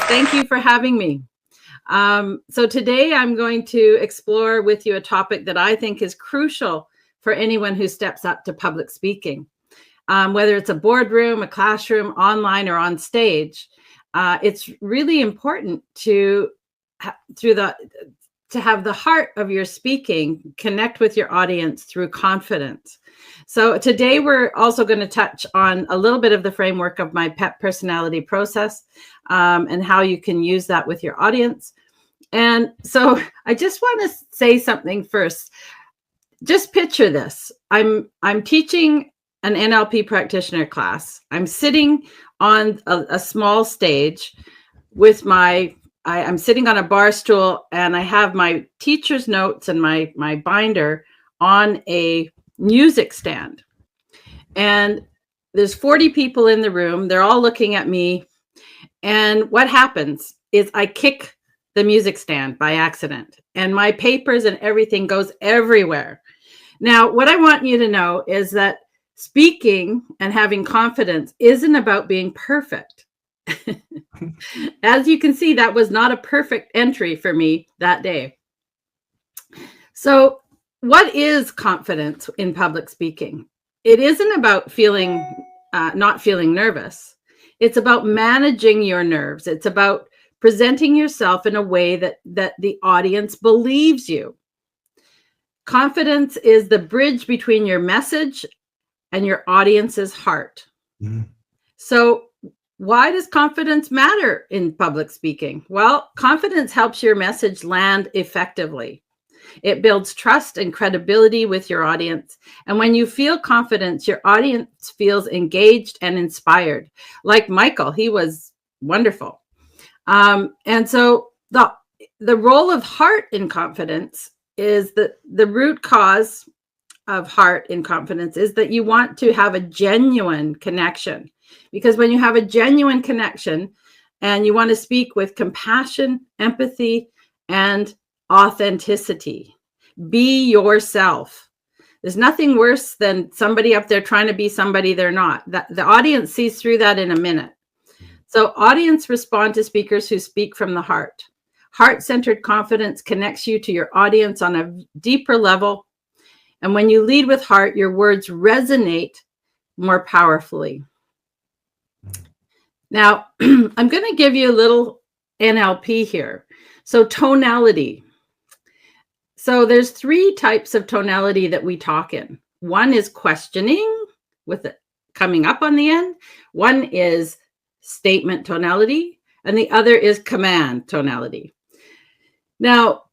Thank you for having me. So today I'm going to explore with you a topic that I think is crucial for anyone who steps up to public speaking. Whether it's a boardroom, a classroom, online, or on stage, it's really important to have the heart of your speaking connect with your audience through confidence. So today we're also going to touch on a little bit of the framework of my PEP personality process, and how you can use that with your audience. And so I just want to say something first. Just picture this. I'm teaching an NLP practitioner class. I'm sitting on a small stage with I'm sitting on a bar stool, and I have my teacher's notes and my binder on a music stand. And there's 40 people in the room. They're all looking at me. And what happens is I kick the music stand by accident, and my papers and everything goes everywhere. Now, what I want you to know is that speaking and having confidence isn't about being perfect. As you can see, that was not a perfect entry for me that day. So what is confidence in public speaking? It isn't about not feeling nervous. It's about managing your nerves. It's about presenting yourself in a way that the audience believes you. Confidence is the bridge between your message and your audience's heart. Mm-hmm. So why does confidence matter in public speaking? Well, confidence helps your message land effectively. It builds trust and credibility with your audience. And when you feel confidence, your audience feels engaged and inspired. Like Michael, he was wonderful. And so the role of heart in confidence is that the root cause of heart in confidence is that you want to have a genuine connection. Because when you have a genuine connection and you want to speak with compassion, empathy, and authenticity, be yourself. There's nothing worse than somebody up there trying to be somebody they're not. The audience sees through that in a minute. So audience respond to speakers who speak from the heart. Heart-centered confidence connects you to your audience on a deeper level. And when you lead with heart, your words resonate more powerfully. Now, I'm going to give you a little NLP here. So tonality. So there's 3 types of tonality that we talk in. One is questioning with it coming up on the end. One is statement tonality, and the other is command tonality. Now,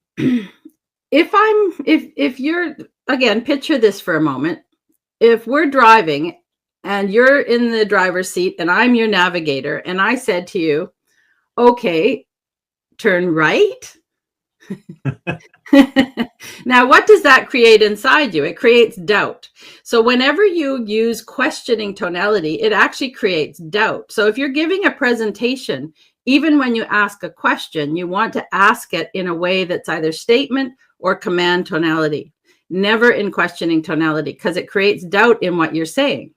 if you're, again, picture this for a moment. If we're driving and you're in the driver's seat and I'm your navigator, and I said to you, okay, turn right. Now, what does that create inside you? It creates doubt. So whenever you use questioning tonality, it actually creates doubt. So if you're giving a presentation, even when you ask a question, you want to ask it in a way that's either statement or command tonality, never in questioning tonality, because it creates doubt in what you're saying.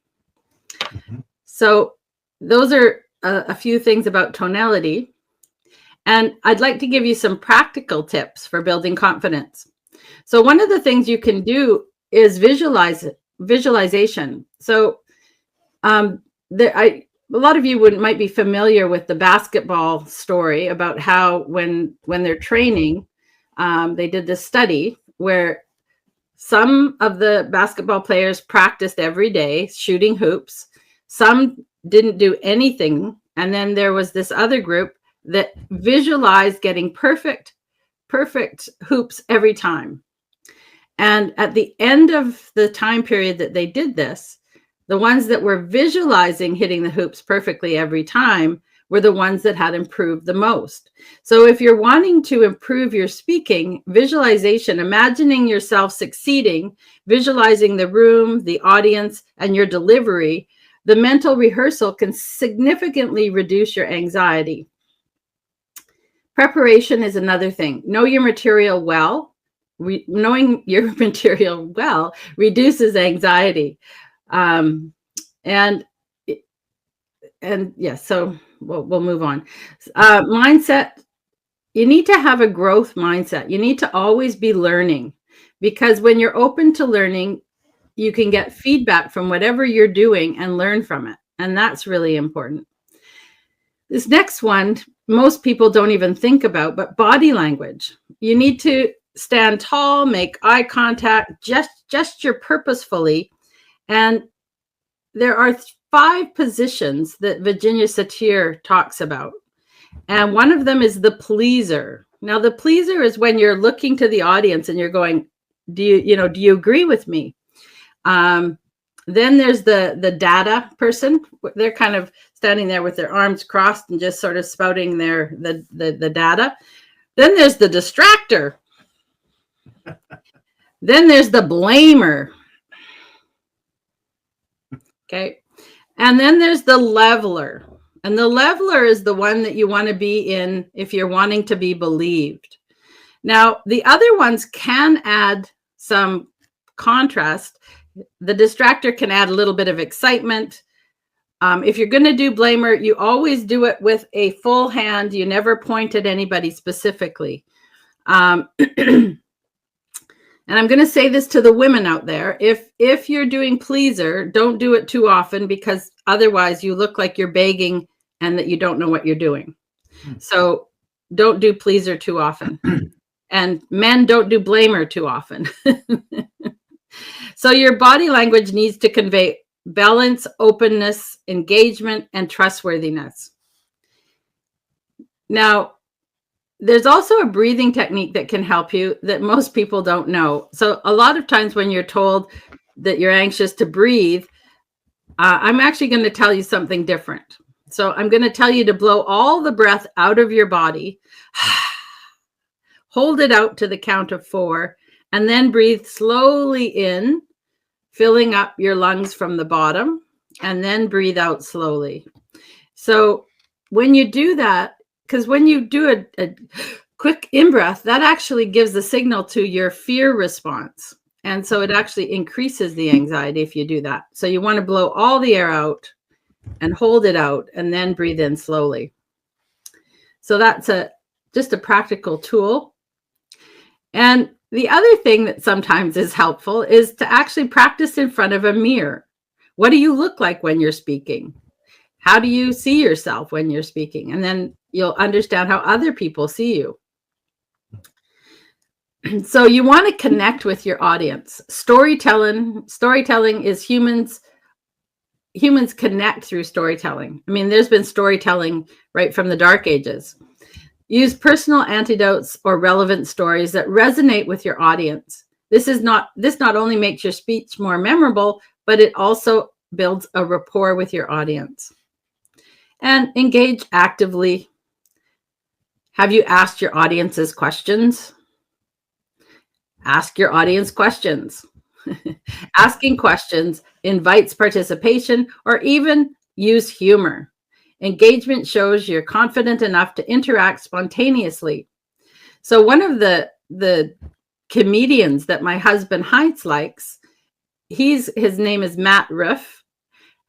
Mm-hmm. So those are a few things about tonality. And I'd like to give you some practical tips for building confidence. So one of the things you can do is visualization. So a lot of you might be familiar with the basketball story about how when they're training, they did this study where some of the basketball players practiced every day shooting hoops. Some didn't do anything. And then there was this other group that visualized getting perfect hoops every time. And at the end of the time period that they did this, the ones that were visualizing hitting the hoops perfectly every time were the ones that had improved the most. So if you're wanting to improve your speaking, visualization, imagining yourself succeeding, visualizing the room, the audience, and your delivery, the mental rehearsal can significantly reduce your anxiety. Preparation is another thing. Know your material well. Knowing your material well reduces anxiety. And and yes, so we'll move on. Mindset. You need to have a growth mindset. You need to always be learning, because when you're open to learning, you can get feedback from whatever you're doing and learn from it. And that's really important. This next one, most people don't even think about, but body language. You need to stand tall, make eye contact, gesture purposefully. And there are 5 positions that Virginia Satir talks about. And one of them is the pleaser. Now, the pleaser is when you're looking to the audience and you're going, do you agree with me? Then there's the data person. They're kind of standing there with their arms crossed and just sort of spouting the data. Then there's the distractor. Then there's the blamer. Okay. And then there's the leveler. And the leveler is the one that you want to be in if you're wanting to be believed. Now, the other ones can add some contrast. The distractor can add a little bit of excitement. If you're going to do blamer, you always do it with a full hand. You never point at anybody specifically. And I'm going to say this to the women out there. If you're doing pleaser, don't do it too often, because otherwise you look like you're begging and that you don't know what you're doing. So don't do pleaser too often. And men, don't do blamer too often. So your body language needs to convey balance, openness, engagement, and trustworthiness. Now, there's also a breathing technique that can help you that most people don't know. So a lot of times when you're told that you're anxious to breathe, I'm actually going to tell you something different. So I'm going to tell you to blow all the breath out of your body, hold it out to the count of 4, and then breathe slowly in, filling up your lungs from the bottom, and then breathe out slowly. So when you do that, because when you do a quick in-breath, that actually gives the signal to your fear response. And so it actually increases the anxiety if you do that. So you want to blow all the air out and hold it out and then breathe in slowly. So that's just a practical tool. And the other thing that sometimes is helpful is to actually practice in front of a mirror. What do you look like when you're speaking? How do you see yourself when you're speaking? And then you'll understand how other people see you. So you want to connect with your audience. Storytelling is humans connect through storytelling. I mean, there's been storytelling right from the dark ages. Use personal anecdotes or relevant stories that resonate with your audience. This not only makes your speech more memorable, but it also builds a rapport with your audience. And engage actively. Have you asked your audiences questions? Ask your audience questions. Asking questions invites participation, or even use humor. Engagement shows you're confident enough to interact spontaneously. So one of the comedians that my husband Heinz likes, his name is Matt Riff,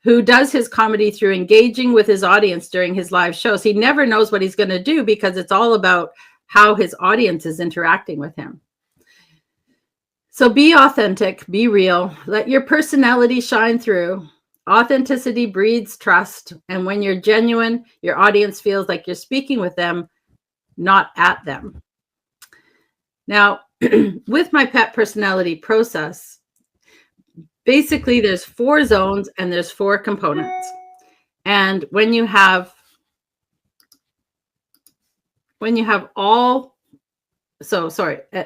who does his comedy through engaging with his audience during his live shows. He never knows what he's going to do because it's all about how his audience is interacting with him. So be authentic, be real, let your personality shine through. Authenticity breeds trust. And when you're genuine, your audience feels like you're speaking with them, not at them. Now, with my PEP personality process, basically there's 4 zones and there's 4 components. And when you have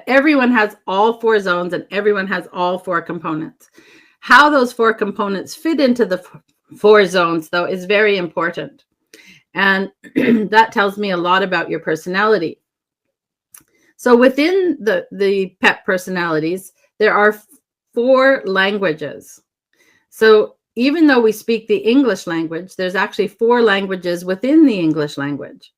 everyone has all 4 zones and everyone has all 4 components. How those 4 components fit into the 4 zones, though, is very important. And that tells me a lot about your personality. So within the PEP personalities, there are 4 languages. So even though we speak the English language, there's actually 4 languages within the English language.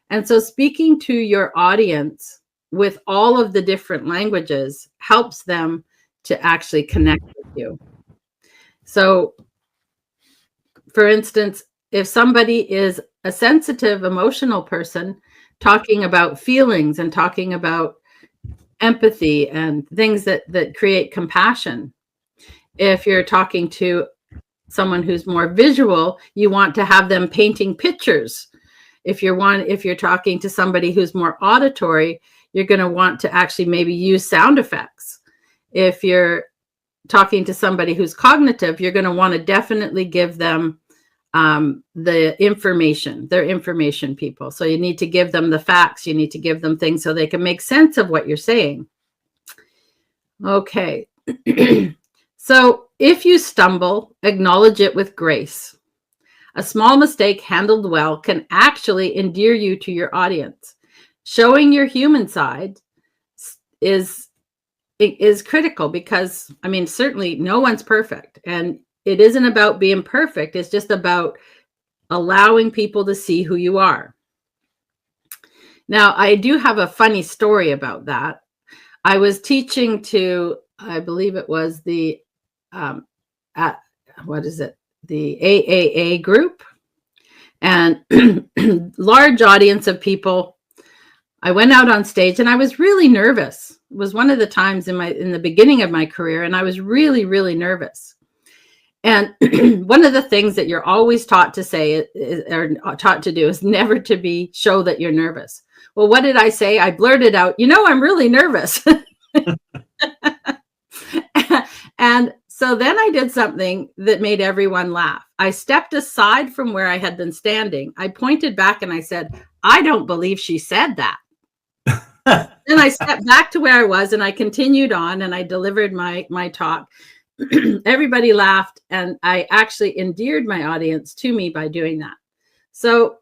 And so speaking to your audience with all of the different languages helps them to actually connect with you. So, for instance, if somebody is a sensitive, emotional person talking about feelings and talking about empathy and things that create compassion. If you're talking to someone who's more visual, you want to have them painting pictures. If you're talking to somebody who's more auditory, you're going to want to actually maybe use sound effects. If you're talking to somebody who's cognitive, you're going to want to definitely give them the information. They're information people. So you need to give them the facts. You need to give them things so they can make sense of what you're saying. Okay. So if you stumble, acknowledge it with grace. A small mistake handled well can actually endear you to your audience. Showing your human side is critical because, I mean, certainly no one's perfect. And it isn't about being perfect. It's just about allowing people to see who you are. Now, I do have a funny story about that. I was teaching to, I believe it was the, the AAA group, and large audience of people. I went out on stage and I was really nervous. It was one of the times in the beginning of my career, and I was really, really nervous. And one of the things that you're always taught to say or taught to do is never to show that you're nervous. Well, what did I say? I blurted out, I'm really nervous. And so then I did something that made everyone laugh. I stepped aside from where I had been standing. I pointed back and I said, I don't believe she said that. Then I stepped back to where I was and I continued on and I delivered my talk. Everybody laughed, and I actually endeared my audience to me by doing that. So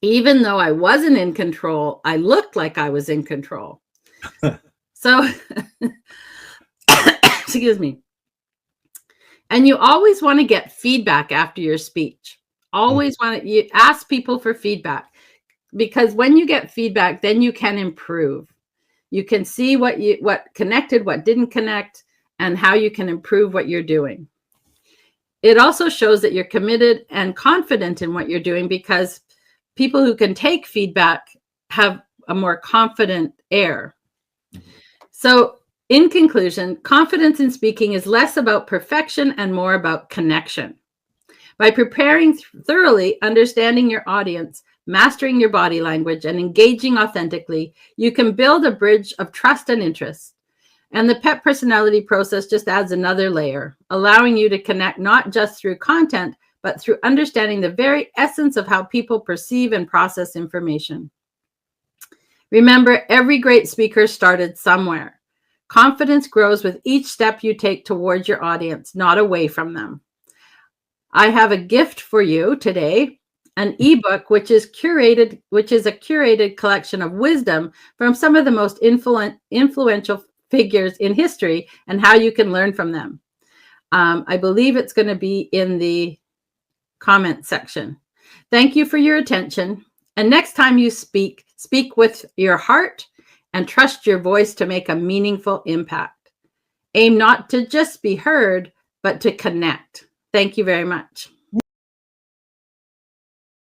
even though I wasn't in control, I looked like I was in control. So, excuse me. And you always want to get feedback after your speech. Always you ask people for feedback, because when you get feedback, then you can improve. You can see what connected, what didn't connect, and how you can improve what you're doing. It also shows that you're committed and confident in what you're doing, because people who can take feedback have a more confident air. So in conclusion, confidence in speaking is less about perfection and more about connection. By preparing thoroughly, understanding your audience, mastering your body language, and engaging authentically, you can build a bridge of trust and interest. And the PEP personality process just adds another layer, allowing you to connect not just through content, but through understanding the very essence of how people perceive and process information. Remember, every great speaker started somewhere. Confidence grows with each step you take towards your audience, not away from them. I have a gift for you today, an ebook which is a curated collection of wisdom from some of the most influential figures in history and how you can learn from them. I believe it's going to be in the comment section. Thank you for your attention. And next time you speak with your heart and trust your voice to make a meaningful impact. Aim not to just be heard, but to connect. Thank you very much.